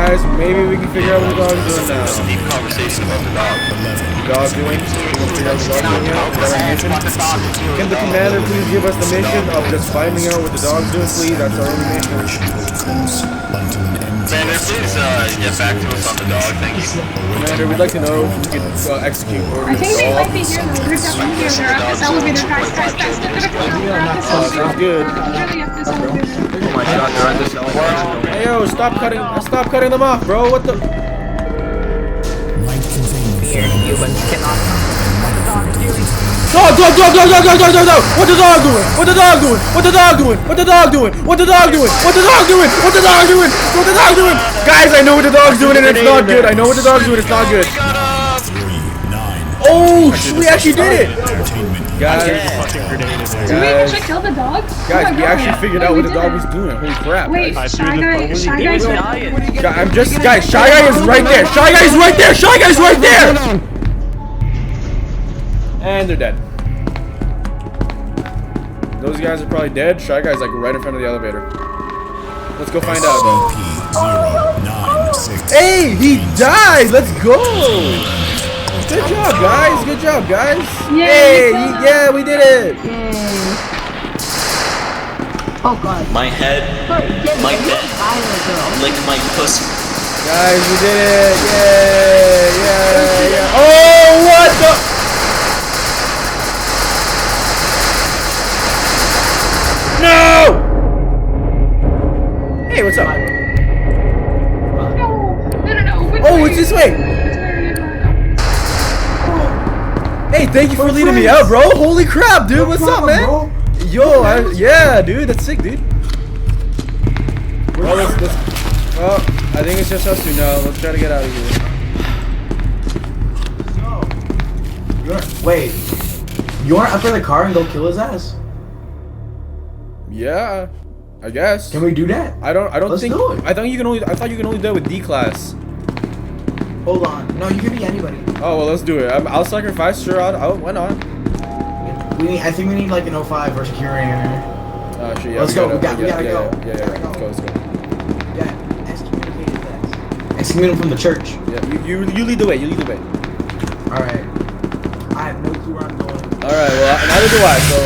Guys, maybe we can figure out what the dog's doing now. Deep conversation about the dog. Dog doing? We can figure out what the dog's doing now? Is that our mission? Can the commander please give us the mission of just finding out what the dog's doing, please? That's our only mission. Commander, please get back to us on the dog. Thank you. Commander, we'd like to know if we can execute I orders. think they might be here. They're definitely here. They're at this elevator. Guys, they're gonna come out. They're at this elevator. Sounds good. Really at this elevator. Oh my god, they're at this elevator. Hey yo, stop cutting them off, bro. What the? Humans cannot. Dog! What the dog doing? What the dog doing? What the dog doing? What the dog doing? What the dog doing? What the dog doing? What the dog doing? What the dog doing? Guys, I know what the dog's doing and it's not good. I know what the dog's doing. It's not good. Oh, we actually did it. Guys, Did we actually kill the dog? guys, we actually figured out what the dog was doing. Holy crap! Wait, guys. Shy Guy's Guys, Shy Guy is right there. Shy Guy is right there. Shy Guy is right there. And they're dead. Those guys are probably dead. Shy Guy's like right in front of the elevator. Let's go find out. Hey, he died. Let's go. Good job, guys. Good job, guys. Hey, yeah, we did it. Oh god. My head, my neck, lick my pussy. Guys, we did it. Yeah. Oh, what the? No! Hey, what's up? No. Oh, it's this way. Hey, thank you for leading me out, bro. Holy crap, dude. What's up, man? Yo, yeah, dude. That's sick, dude. Well, I think it's just us two now. Let's try to get out of here. Wait, you want to up in the car and go kill his ass? Yeah, I guess. Can we do that? I don't Let's think. do it. I thought you can only do it with D class. Hold on. No, you can be anybody. Oh well, let's do it. I'll sacrifice. Sure, why not? I think we need like an 05 or security. Shit, yeah, Let's go. We gotta go. Yeah, let's go. Yeah, excommunicate his ass. Excommunicate him from the church. Yeah, you lead the way. All right. I have no clue where I'm going. All right. Well, neither do I. So.